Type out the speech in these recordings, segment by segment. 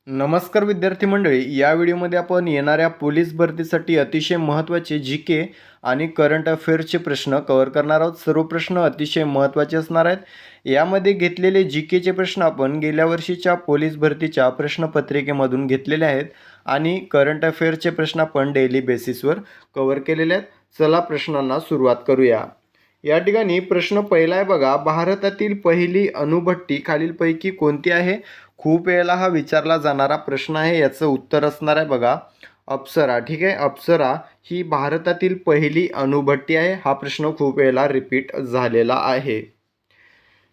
नमस्कार विद्यार्थी मंडळी, या व्हिडिओमध्ये आपण येणाऱ्या पोलीस भरतीसाठी अतिशय महत्त्वाचे जी.के. आणि करंट अफेअर्सचे प्रश्न कव्हर करणार आहोत. सर्व प्रश्न अतिशय महत्त्वाचे असणार आहेत. यामध्ये घेतलेले जी.के.चे प्रश्न आपण गेल्या वर्षीच्या पोलीस भरतीच्या प्रश्नपत्रिकेमधून घेतलेले आहेत आणि करंट अफेअर्सचे प्रश्न आपण डेली बेसिसवर कव्हर केलेले आहेत. चला प्रश्नांना सुरुवात करूया. या ठिकाणी प्रश्न पहिला आहे बघा, भारतातील पहिली अणुभट्टी खालीलपैकी कोणती आहे? खूप वेळेला हा विचारला जाणारा प्रश्न आहे. याचं उत्तर असणार आहे बघा अप्सरा. ठीक आहे, अप्सरा ही भारतातील पहिली अणुभट्टी आहे. हा प्रश्न खूप वेळेला रिपीट झालेला आहे.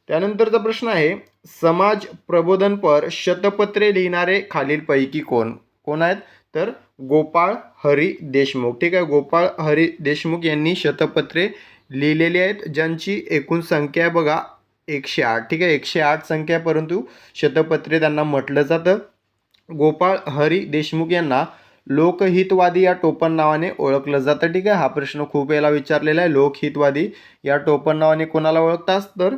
त्यानंतरचा प्रश्न आहे, समाज प्रबोधनपर शतपत्रे लिहिणारे खालीलपैकी कोण कोण आहेत? तर गोपाळ हरी देशमुख. ठीक आहे, गोपाळ हरी देशमुख यांनी शतपत्रे लिहिलेली आहेत, ज्यांची एकूण संख्या आहे बघा 108. ठीक आहे, 108 संख्या, परंतु शतपत्रे त्यांना म्हटलं जातं. गोपाळ हरी देशमुख यांना लोकहितवादी या टोपण नावाने ओळखलं जातं. ठीक आहे, हा प्रश्न खूप वेळेला विचारलेला आहे. लोकहितवादी या टोपण नावाने कोणाला ओळखतात? तर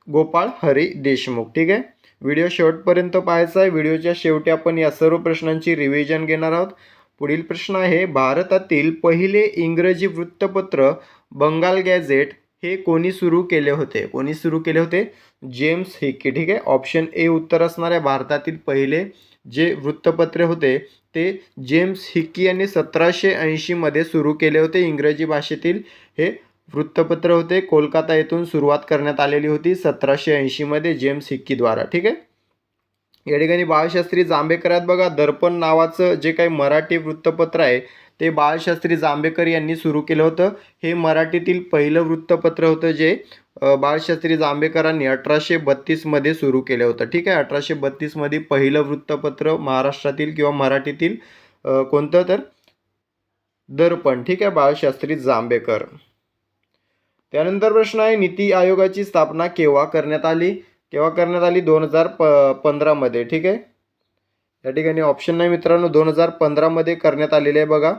गोपाळ हरी देशमुख. ठीक आहे, व्हिडिओ शेवटपर्यंत पाहायचा आहे. व्हिडिओच्या शेवटी आपण या सर्व प्रश्नांची रिव्हिजन घेणार आहोत. पुढील प्रश्न आहे, भारतातील पहिले इंग्रजी वृत्तपत्र बंगाल गॅझेट हे कोणी सुरू केले होते? कोणी सुरू केले होते? James Hickey. ठीक आहे, ऑप्शन ए उत्तर असणार आहे. भारतातील पहिले जे वृत्तपत्रे होते ते जेम्स हिक्की यांनी 1780 मध्ये सुरू केले होते. इंग्रजी भाषेतील हे वृत्तपत्र होते. कोलकाता येथून सुरुवात करण्यात आलेली होती 1780 मध्ये जेम्स हिक्कीद्वारा. ठीक आहे, या ठिकाणी बाळशास्त्री जांभेकर आहेत बघा. दर्पण नावाचं जे काही मराठी वृत्तपत्र आहे ते बाळशास्त्री जांभेकर यांनी सुरू केलं होतं. हे मराठीतील पहिलं वृत्तपत्र होतं जे बाळशास्त्री जांभेकरांनी 1832 मध्ये सुरू केलं होतं. ठीक आहे, 1832 मध्ये पहिलं वृत्तपत्र महाराष्ट्रातील किंवा मराठीतील कोणतं? तर दर्पण. ठीक आहे, बाळशास्त्री जांभेकर. त्यानंतर प्रश्न आहे, नीती आयोगाची स्थापना केव्हा करण्यात आली? 2015 मध्ये. ठीक आहे, या ठिकाणी ऑप्शन नाही मित्रांनो, 2015 मध्ये करण्यात आलेली आहे बघा.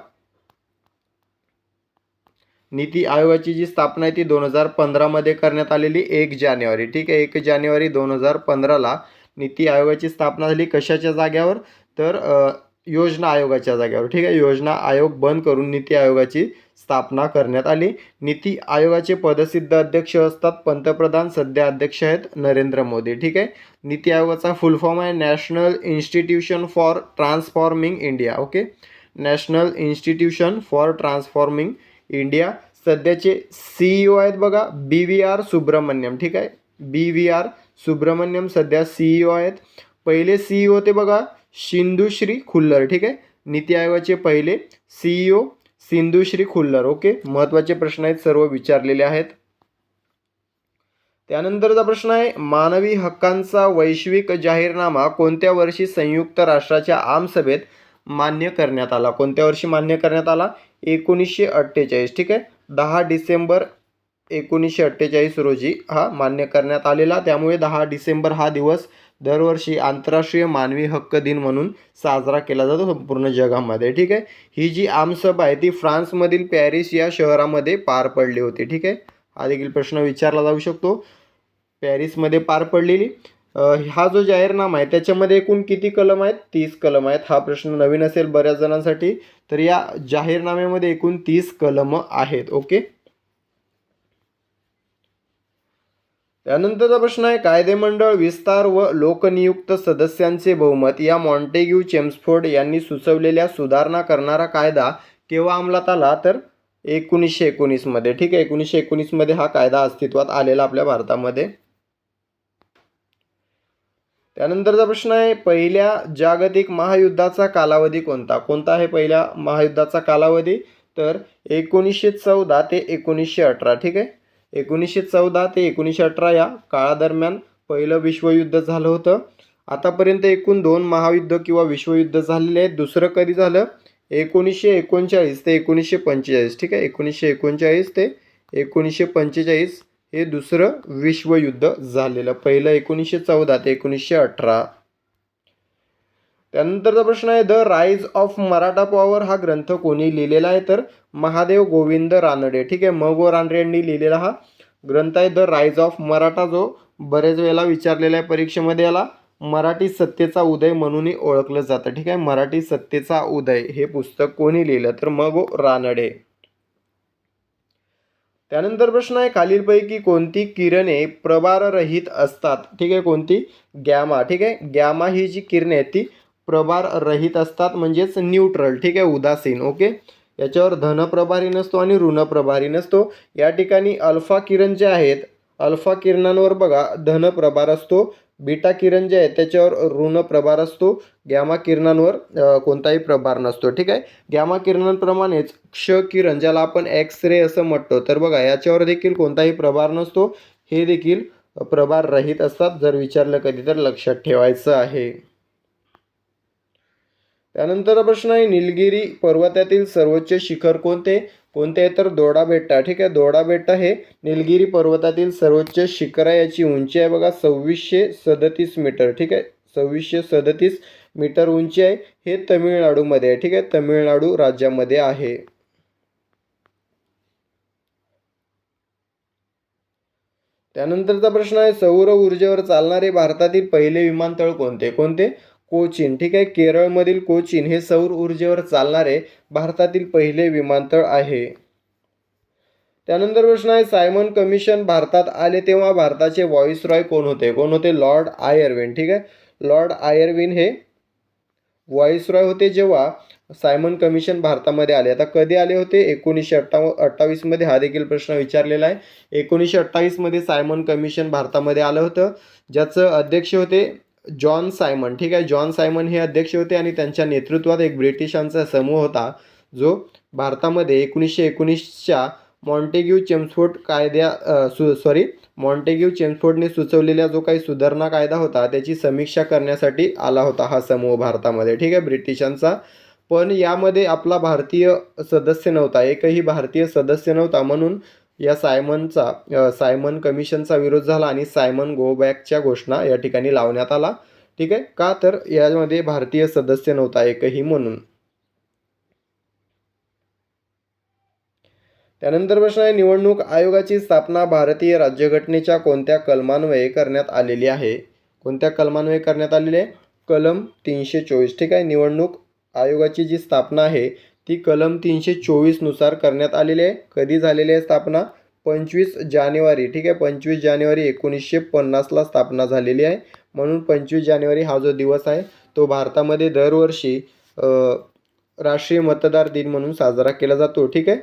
नीती आयोगाची जी स्थापना आहे ती 2015 मध्ये करण्यात आलेली 1 जानेवारी. ठीक आहे, 1 जानेवारी 2015ला नीती आयोगाची स्थापना झाली. कशाच्या जाग्यावर? तर योजना आयोगाच्या जाग्यावर. ठीक आहे, योजना आयोग बंद करून नीती आयोगाची स्थापना करण्यात आली. नीती आयोगाचे पदसिद्ध अध्यक्ष असतात पंतप्रधान. सध्या अध्यक्ष आहेत नरेंद्र मोदी. ठीक आहे, नीती आयोगाचा फुल फॉर्म आहे national institution for transforming India. Okay, national institution for transforming India. सध्याचे CEO आहेत बघा BVR सुब्रमण्यम. ठीक आहे, BVR सुब्रमण्यम सध्या CEO आहेत. पहिले CEO होते बघा सिंधुश्री खुल्लर. ठीक आहे, नीती आयोगाचे पहिले CEO सिंधुश्री खुल्लर. ओके, महत्त्वाचे प्रश्न आहेत, सर्व विचारलेले आहेत. त्यानंतरचा प्रश्न आहे, मानवी हक्कांचा वैश्विक जाहीरनामा कोणत्या वर्षी संयुक्त राष्ट्राच्या आमसभेत मान्य करण्यात आला? कोणत्या वर्षी मान्य करण्यात आला? 1948. ठीक आहे, 10 डिसेंबर 1948 रोजी हा मान्य करण्यात आलेला. त्यामुळे 10 डिसेंबर हा दिवस दरवर्षी आंतरराष्ट्रीय मानवी हक्क दिन म्हणून साजरा केला जातो संपूर्ण जगामध्ये. ठीक आहे, ही जी आमसभा आहे ती फ्रान्समधील पॅरिस या शहरामध्ये पार पडली होती. ठीक आहे, हा देखील प्रश्न विचारला जाऊ शकतो. पॅरिसमध्ये पार पडलेली. हा जो जाहीरनामा आहे त्याच्यामध्ये एकूण किती कलम आहेत? 30 कलम आहेत. हा प्रश्न नवीन असेल बऱ्याच जणांसाठी. तर या जाहीरनाम्यामध्ये एकूण 30 कलम आहेत. ओके, त्यानंतरचा प्रश्न आहे, कायदेमंडळ विस्तार व लोकनियुक्त सदस्यांचे बहुमत या मॉन्टेग्यू चेम्सफोर्ड यांनी सुचवलेल्या सुधारणा करणारा कायदा केव्हा अंमलात आला? तर 1919 मध्ये. ठीक आहे, 1919 मध्ये हा कायदा अस्तित्वात आलेला आपल्या भारतामध्ये. त्यानंतरचा प्रश्न आहे, पहिल्या जागतिक महायुद्धाचा कालावधी कोणता? कोणता आहे पहिल्या महायुद्धाचा कालावधी? तर 1914 ते 1918. ठीक आहे, 1914 ते 1918 या काळादरम्यान पहिलं विश्वयुद्ध झालं होतं. आतापर्यंत एकूण 2 महायुद्ध किंवा विश्वयुद्ध झालेले आहेत. दुसरं कधी झालं? 1939 ते 1945. ठीक आहे, 1939 ते 1945 हे दुसरं विश्वयुद्ध झालेलं. पहिलं 1914 ते 1918. त्यानंतरचा प्रश्न आहे, the rise of Maratha power हा ग्रंथ कोणी लिहिलेला आहे? तर महादेव गोविंद रानडे. ठीक आहे, म गो रानडे यांनी लिहिलेला हा ग्रंथ आहे द राईज ऑफ मराठा, जो बरेच वेळेला विचारलेला आहे परीक्षेमध्ये. याला मराठी सत्तेचा उदय म्हणूनही ओळखलं जातं. ठीक आहे, मराठी सत्तेचा उदय हे पुस्तक कोणी लिहिलं? तर म. रानडे. त्यानंतर प्रश्न आहे, खालीलपैकी कोणती किरणे प्रभाररहित असतात? ठीक आहे, कोणती? गॅमा. ठीक आहे, गॅमा ही जी किरणे आहेत ती प्रभाररहित असतात, म्हणजेच न्यूट्रल. ठीक आहे, उदासीन. ओके, याच्यावर धन प्रभारी नसतो आणि ऋण प्रभारी नसतो. या ठिकाणी अल्फा किरण जे आहेत, अल्फा किरणांवर बघा धन प्रभार असतो, बीटा किरण जे आहे त्याच्यावर ऋण प्रभार असतो, गॅमा किरणांवर कोणताही प्रभार नसतो. ठीक आहे, गॅमा किरणांप्रमाणेच क्ष किरण ज्याला आपण एक्स रे असं म्हणतो, तर बघा याच्यावर देखील कोणताही प्रभार नसतो, हे देखील प्रभार रहित असतात. जर विचारलं कधी तर लक्षात ठेवायचं आहे. त्यानंतर प्रश्न आहे, निलगिरी पर्वतातील सर्वोच्च शिखर कोणते? कोणते आहे? तर दोडा बेट्टा. ठीक आहे, दोडा बेट्टा हे निलगिरी पर्वतातील सर्वोच्च शिखर आहे. याची उंची आहे बघा 2637 मीटर. ठीक आहे, 2637 मीटर उंची आहे. हे तमिळनाडूमध्ये आहे. ठीक आहे, तमिळनाडू राज्यामध्ये आहे. त्यानंतरचा प्रश्न आहे, सौर ऊर्जेवर चालणारे भारतातील पहिले विमानतळ कोणते? कोणते? कोचीन. ठीक आहे, केरळमधील कोचीन हे सौर ऊर्जेवर चालणारे भारतातील पहिले विमानतळ आहे. त्यानंतर प्रश्न आहे, सायमन कमिशन भारतात आले तेव्हा भारताचे व्हॉइसरॉय कोण होते? कोण होते? Lord Irwin. ठीक आहे, लॉर्ड आयर्विन हे व्हॉइसरॉय होते जेव्हा सायमन कमिशन भारतामध्ये आले. आता कधी आले होते? 1928 मध्ये. हा देखील प्रश्न विचारलेला आहे. 1928 मध्ये सायमन कमिशन भारतामध्ये आलं होतं, ज्याचं अध्यक्ष होते जॉन सायमन. ठीक आहे, जॉन सायमन हे अध्यक्ष होते आणि त्यांच्या नेतृत्वात एक ब्रिटिशांचा समूह होता, जो भारतामध्ये 1919च्या मॉन्टेग्यू चेम्सफोर्ड मॉन्टेग्यू चेम्सफोर्डने सुचवलेला जो काही सुधारणा कायदा होता त्याची समीक्षा करण्यासाठी आला होता हा समूह भारतामध्ये. ठीक आहे, ब्रिटिशांचा. पण यामध्ये आपला भारतीय सदस्य नव्हता, एकही भारतीय सदस्य नव्हता, म्हणून या सायमन कमिशनचा विरोध झाला आणि सायमन गो बॅकच्या घोषणा या ठिकाणी लावण्यात आला. ठीक आहे, का? तर यामध्ये भारतीय सदस्य नव्हता एकही म्हणून. त्यानंतर प्रश्न आहे, निवडणूक आयोगाची स्थापना भारतीय राज्यघटनेच्या कोणत्या कलमान्वये करण्यात आलेली आहे? कोणत्या कलमान्वये करण्यात आलेली आहे? कलम 324. ठीक आहे, निवडणूक आयोगाची जी स्थापना आहे ती कलम 324 नुसार करण्यात आलेली आहे. कधी झालेली आहे स्थापना? 25 जानेवारी. ठीक आहे, 25 जानेवारी 1950ला स्थापना झालेली आहे. म्हणून 25 जानेवारी हा जो दिवस आहे तो भारतामध्ये दरवर्षी राष्ट्रीय मतदार दिन म्हणून साजरा केला जातो. ठीक आहे,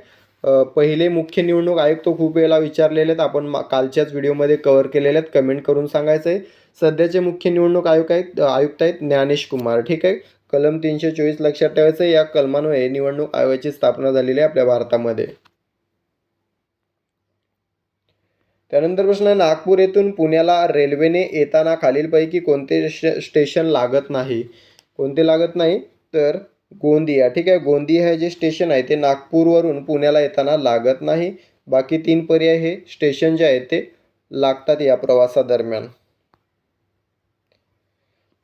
पहिले मुख्य निवडणूक आयुक्त खूप वेळेला विचारलेले आहेत, आपण कालच्याच व्हिडिओमध्ये कव्हर केलेले आहेत. कमेंट करून सांगायचं आहे. सध्याचे मुख्य निवडणूक आयुक्त आहेत ज्ञानेश कुमार. ठीक आहे, कलम 324 लक्षात ठेवायचं. या कलमान्वये निवडणूक आयोगाची स्थापना झालेली आहे आपल्या भारतामध्ये. त्यानंतर प्रश्न आहे, नागपूर येथून पुण्याला रेल्वेने येताना खालीलपैकी कोणते स्टेशन लागत नाही? कोणते लागत नाही? तर गोंदिया. ठीक आहे, गोंदिया हे जे स्टेशन आहे ते नागपूरवरून पुण्याला येताना लागत नाही. बाकी 3 पर्याय हे स्टेशन जे आहेत ते लागतात या प्रवासादरम्यान.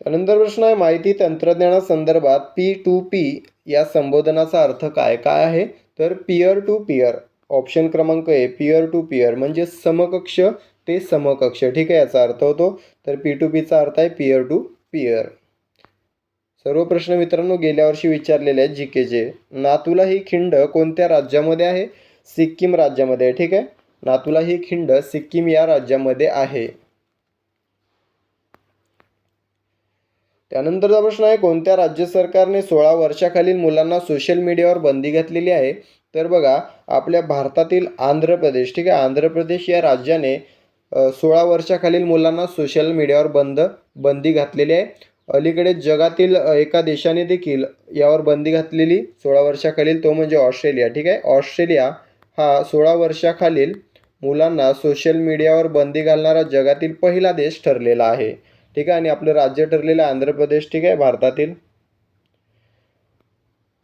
त्यानंतर प्रश्न आहे, माहिती तंत्रज्ञानासंदर्भात P2P या संबोधनाचा अर्थ काय? काय आहे? तर पीअर टू पीअर. ऑप्शन क्रमांक ए, पीअर टू पीअर म्हणजे समकक्ष ते समकक्ष. ठीक आहे, याचा अर्थ होतो. तर P2Pचा अर्थ आहे पीअर टू पीअर. सर्व प्रश्न मित्रांनो गेल्या वर्षी विचारलेले आहेत जीकेचे. नाथुला ही खिंड कोणत्या राज्यामध्ये आहे? सिक्कीम राज्यामध्ये आहे. ठीक आहे, नाथुला ही खिंड सिक्कीम या राज्यामध्ये आहे. त्यानंतरचा प्रश्न आहे, कोणत्या राज्य सरकारने 16 वर्षाखालील मुलांना सोशल मीडियावर बंदी घातलेली आहे? तर बघा आपल्या भारतातील आंध्र प्रदेश. ठीक आहे, आंध्र प्रदेश या राज्याने 16 वर्षाखालील मुलांना सोशल मीडियावर बंदी घातलेली आहे. अलीकडे जगातील एका देशाने देखील यावर बंदी घातलेली 16 वर्षाखालील, तो म्हणजे ऑस्ट्रेलिया. ठीक आहे, ऑस्ट्रेलिया हा 16 वर्षाखालील मुलांना सोशल मीडियावर बंदी घालणारा जगातील पहिला देश ठरलेला आहे. ठीक आहे, आणि आपलं राज्य ठरलेलं आहे आंध्र प्रदेश. ठीक आहे, भारतातील.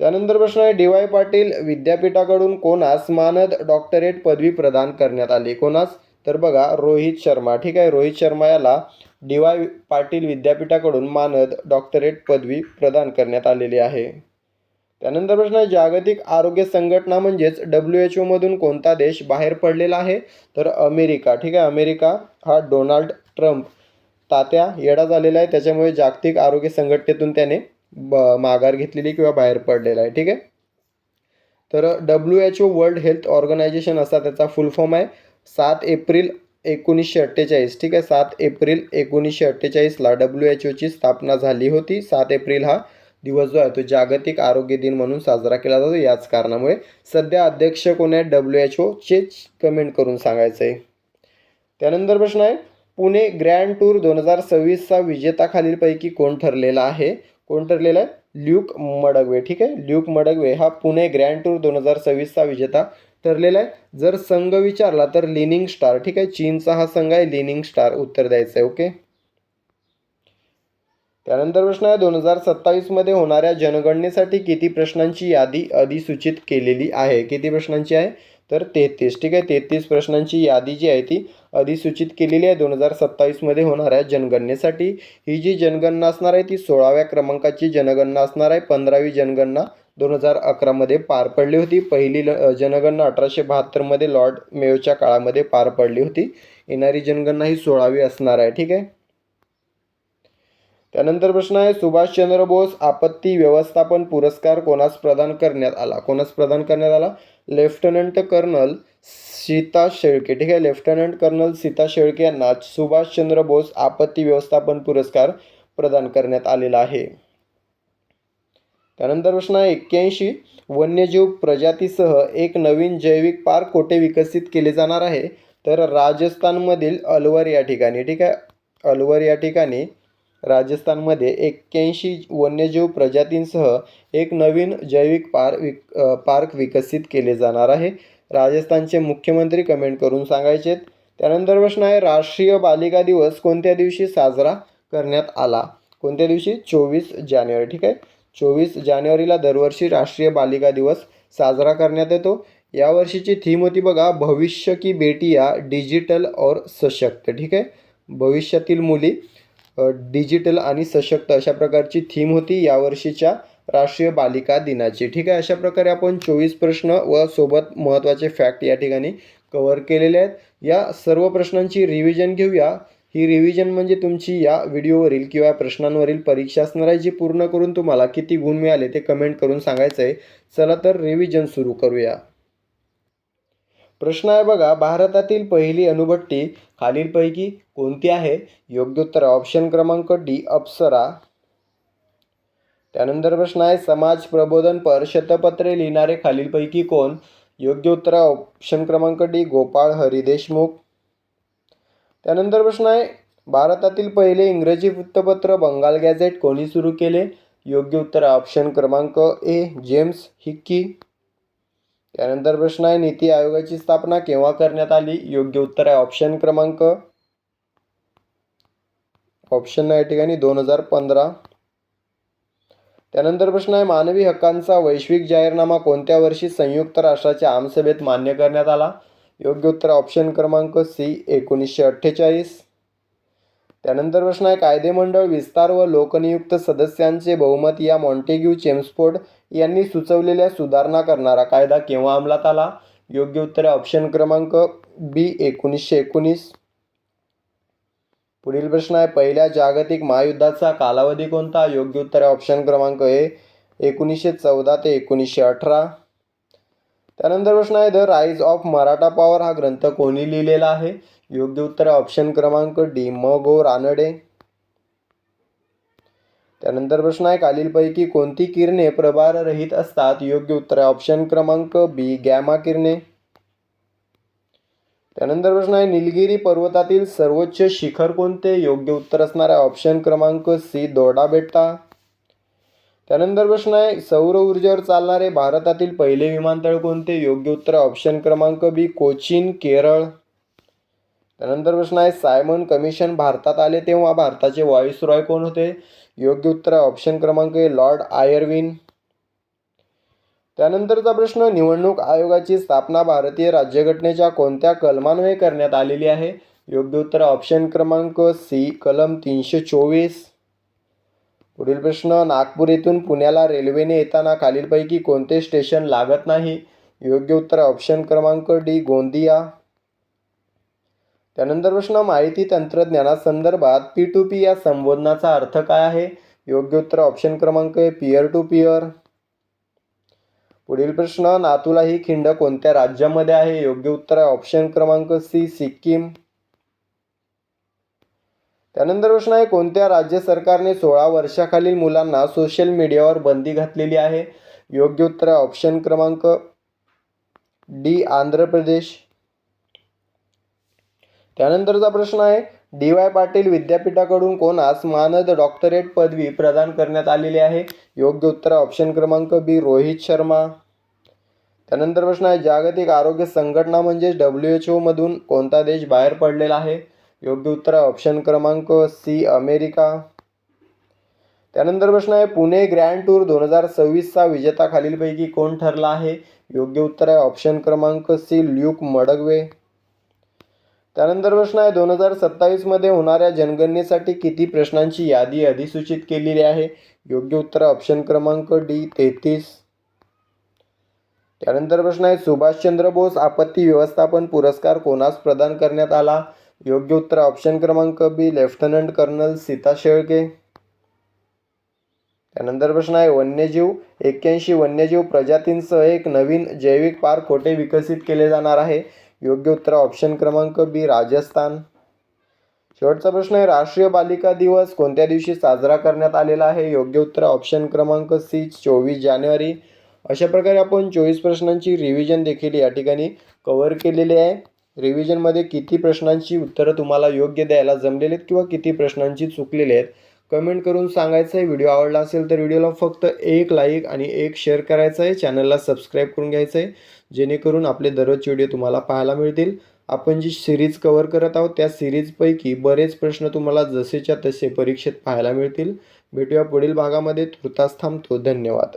त्यानंतर प्रश्न आहे, डी.वाय. पाटील विद्यापीठाकडून कोणास मानद डॉक्टरेट पदवी प्रदान करण्यात आली? कोणास? तर बघा रोहित शर्मा. ठीक आहे, रोहित शर्मा याला डी.वाय. पाटील विद्यापीठाकडून मानद डॉक्टरेट पदवी प्रदान करण्यात आलेली आहे. त्यानंतर प्रश्न आहे, जागतिक आरोग्य संघटना म्हणजेच WHO मधून कोणता देश बाहेर पडलेला आहे? तर अमेरिका. ठीक आहे, अमेरिका हा डोनाल्ड ट्रम्प तात्या येडा झालेला आहे, त्याच्यामुळे जागतिक आरोग्य संघटनेतून त्याने माघार घेतलेली किंवा बाहेर पडलेला आहे. ठीक आहे. तर WHO वर्ल्ड हेल्थ ऑर्गनायझेशन असा त्याचा फुल फॉर्म आहे. 7 एप्रिल 1948. ठीक आहे. 7 एप्रिल 1948ला WHO ची स्थापना झाली होती. 7 एप्रिल हा दिवस जो आहे तो जागतिक आरोग्य दिन म्हणून साजरा केला जातो. याच कारणामुळे सध्या अध्यक्ष कोण आहेत WHOचेच कमेंट करून सांगायचं आहे. त्यानंतर प्रश्न आहे, पुणे ग्रँड टूर 2026चा विजेता खालीलपैकी कोण ठरलेला आहे? कोण ठरलेला आहे? ल्यूक मडगवे. ठीक आहे. ल्यूक मडगवे हा पुणे ग्रँड टूर 2026चा विजेता ठरलेला आहे. जर संघ विचारला तर लिनिंग स्टार. ठीक आहे. चीनचा हा संघ आहे, लिनिंग स्टार उत्तर द्यायचं आहे. ओके. त्यानंतर प्रश्न आहे, 2027मध्ये होणाऱ्या जनगणनेसाठी किती प्रश्नांची यादी अधिसूचित केलेली आहे? किती प्रश्नांची आहे? तर 33. ठीक आहे. 33 प्रश्नांची यादी जी आहे ती अधिसूचित केलेली आहे 2027मध्ये होणाऱ्या जनगणनेसाठी. ही जी जनगणना असणार आहे ती 16व्या क्रमांकाची जनगणना असणार आहे. 15वी जनगणना 2011मध्ये पार पडली होती. पहिली जनगणना 1872मध्ये लॉर्ड मेयोच्या काळामध्ये पार पडली होती. येणारी जनगणना ही 16वी असणार आहे. ठीक आहे. त्यानंतर प्रश्न आहे, सुभाषचंद्र बोस आपत्ती व्यवस्थापन पुरस्कार कोणास प्रदान करण्यात आला? कोणास प्रदान करण्यात आला? Lieutenant colonel Sita Shelke. ठीक आहे. लेफ्टनंट कर्नल सीता शेळके यांना सुभाषचंद्र बोस आपत्ती व्यवस्थापन पुरस्कार प्रदान करण्यात आलेला आहे. त्यानंतर प्रश्न आहे, 81 वन्यजीव प्रजातीसह एक नवीन जैविक पार्क कोठे विकसित केले जाणार आहे? तर राजस्थानमधील अलवर या ठिकाणी. ठीक आहे. अलवर या ठिकाणी राजस्थानमध्ये 81 वन्यजीव प्रजातींसह एक नवीन जैविक पार्क विकसित केले जाणार आहे. राजस्थानचे मुख्यमंत्री कमेंट करून सांगायचे. त्यानंतर प्रश्न आहे, राष्ट्रीय बालिका दिवस कोणत्या दिवशी साजरा करण्यात आला? कोणत्या दिवशी? 24 जानेवारी. ठीक आहे. 24 जानेवारीला दरवर्षी राष्ट्रीय बालिका दिवस साजरा करण्यात येतो. यावर्षीची थीम होती बघा, भविष्य की बेटियां डिजिटल और सशक्त. ठीक आहे. भविष्यातील मुली डिजिटल आणि सशक्त अशा प्रकारची थीम होती यावर्षीच्या राष्ट्रीय बालिका दिनाची. ठीक आहे. अशा प्रकारे आपण 24 प्रश्न व सोबत महत्त्वाचे फॅक्ट या ठिकाणी कव्हर केलेले आहेत. या सर्व प्रश्नांची रिव्हिजन घेऊया. ही रिव्हिजन म्हणजे तुमची या व्हिडिओवरील किंवा प्रश्नांवरील परीक्षा असणार आहे, जी पूर्ण करून तुम्हाला किती गुण मिळाले ते कमेंट करून सांगायचं आहे. चला तर रिव्हिजन सुरू करूया. प्रश्न आहे बघा, भारतातील पहिली अणुभट्टी खालीलपैकी कोणती आहे? योग्य उत्तर ऑप्शन क्रमांक डी अप्सरा. त्यानंतर प्रश्न आहे, समाज प्रबोधनपर शतपत्रे लिहिणारे खालीलपैकी कोण? योग्य उत्तर ऑप्शन क्रमांक डी गोपाळ हरी देशमुख. त्यानंतर प्रश्न आहे, भारतातील पहिले इंग्रजी वृत्तपत्र बंगाल गॅझेट कोणी सुरू केले? योग्य उत्तर ऑप्शन क्रमांक ए जेम्स हिक्की. त्यानंतर प्रश्न आहे, नीती आयोगाची स्थापना केव्हा करण्यात आली? योग्य उत्तर आहे ऑप्शन क्रमांक ऑप्शन या ठिकाणी 2015. त्यानंतर प्रश्न आहे, मानवी हक्कांचा वैश्विक जाहीरनामा कोणत्या वर्षी संयुक्त राष्ट्राच्या आमसभेत मान्य करण्यात आला? योग्य उत्तर ऑप्शन क्रमांक सी 1948. त्यानंतर प्रश्न आहे, कायदेमंडळ विस्तार व लोकनियुक्त सदस्यांचे बहुमत या मॉन्टेग्यू चेम्सफोर्ड यांनी सुचवलेल्या सुधारणा करणारा कायदा केव्हा अंमलात आला? योग्य उत्तर ऑप्शन क्रमांक बी 1919. पुढील प्रश्न आहे, पहिल्या जागतिक महायुद्धाचा कालावधी कोणता? योग्य उत्तर ऑप्शन क्रमांक ए 1914 ते 1918. त्यानंतर प्रश्न आहे, the rise of Maratha power हा ग्रंथ कोणी लिहिलेला आहे? योग्य उत्तर ऑप्शन क्रमांक डी म गो रानडे. त्यानंतर प्रश्न आहे, खालीलपैकी कोणती किरणे प्रभाररहित असतात? योग्य उत्तर ऑप्शन क्रमांक बी गॅमा किरणे. त्यानंतर प्रश्न आहे, निलगिरी पर्वतातील सर्वोच्च शिखर कोणते? योग्य उत्तर असणार आहे ऑप्शन क्रमांक सी दोरडा बेट्टा. त्यानंतर प्रश्न आहे, सौर ऊर्जेवर चालणारे भारतातील पहिले विमानतळ कोणते? योग्य उत्तर ऑप्शन क्रमांक बी कोचीन केरळ. त्यानंतर प्रश्न आहे, सायमन कमिशन भारतात आले तेव्हा भारताचे व्हाईसरॉय कोण होते? योग्य उत्तर ऑप्शन क्रमांक ए लॉर्ड आयर्विन. त्यानंतरचा प्रश्न, निवडणूक आयोगाची स्थापना भारतीय राज्यघटनेच्या कोणत्या कलमान्वये करण्यात आलेली आहे? योग्य उत्तर ऑप्शन क्रमांक सी कलम 324. पुढील प्रश्न, नागपूर येथून पुण्याला रेल्वेने येताना खालीलपैकी कोणते स्टेशन लागत नाही? योग्य उत्तर ऑप्शन क्रमांक डी गोंदिया. त्यानंतर प्रश्न, माहिती तंत्रज्ञानासंदर्भात P2P या संबोधनाचा अर्थ काय आहे? योग्य उत्तर ऑप्शन क्रमांक आहे पीअर टू पीअर. पुढील प्रश्न, नाथुला ही खिंड कोणत्या राज्यामध्ये आहे? योग्य उत्तर आहे ऑप्शन क्रमांक सी, सिक्कीम. त्यानंतर प्रश्न आहे, कोणत्या राज्य सरकारने 16 वर्षाखालील मुलांना सोशल मीडियावर बंदी घातलेली आहे? योग्य उत्तर आहे ऑप्शन क्रमांक डी, आंध्र प्रदेश. त्यानंतरचा प्रश्न आहे, DY पाटील विद्यापीठाकडून कोणास मानद डॉक्टरेट पदवी प्रदान करण्यात आलेली आहे? योग्य उत्तर ऑप्शन क्रमांक बी, रोहित शर्मा. त्यानंतर प्रश्न आहे, जागतिक आरोग्य संघटना म्हणजेच WHO मधून कोणता देश बाहेर पडलेला आहे? योग्य उत्तर ऑप्शन क्रमांक सी, अमेरिका. त्यानंतर प्रश्न आहे, पुणे ग्रँड टूर 2026चा विजेता खालीलपैकी कोण ठरला आहे? योग्य उत्तर आहे ऑप्शन क्रमांक सी, ल्यूक मडगवे. त्यानंतर प्रश्न आहे, 2027मध्ये होणाऱ्या जनगणनेसाठी किती प्रश्नांची यादी अधिसूचित केलेली आहे? योग्य उत्तर ऑप्शन क्रमांक डी, 33. त्यानंतर प्रश्न आहे, सुभाषचंद्र बोस आपत्ती व्यवस्थापन पुरस्कार कोणास प्रदान करण्यात आला? योग्य उत्तर ऑप्शन क्रमांक बी, लेफ्टनंट कर्नल सीता शेळके. त्यानंतर प्रश्न आहे, 81 वन्यजीव प्रजातींसह एक नवीन जैविक पार्क कोठे विकसित केले जाणार आहे? योग्य उत्तर ऑप्शन क्रमांक बी, राजस्थान. शेवटचा प्रश्न आहे, राष्ट्रीय बालिका दिवस कोणत्या दिवशी साजरा करण्यात आलेला आहे? योग्य उत्तर ऑप्शन क्रमांक सी, 24 जानेवारी. अशा प्रकारे आपण 24 प्रश्नांची रिव्हिजन देखील या ठिकाणी कव्हर केलेली आहे. रिव्हिजनमध्ये किती प्रश्नांची उत्तरं तुम्हाला योग्य द्यायला जमलेली आहेत किंवा किती प्रश्नांची चुकलेली आहेत कमेंट करून सांगायचं आहे. व्हिडिओ आवडला असेल तर व्हिडिओला फक्त एक लाईक आणि एक शेअर करायचं आहे. चॅनलला सबस्क्राईब करून घ्यायचं आहे जेणेकरून आपले दररोजचे व्हिडिओ तुम्हाला पाहायला मिळतील. आपण जी सिरीज कव्हर करत आहोत त्या सिरीजपैकी बरेच प्रश्न तुम्हाला जसेच्या तसे परीक्षेत पाहायला मिळतील. भेटूया पुढील भागामध्ये. तुर्तास थांबतो. धन्यवाद.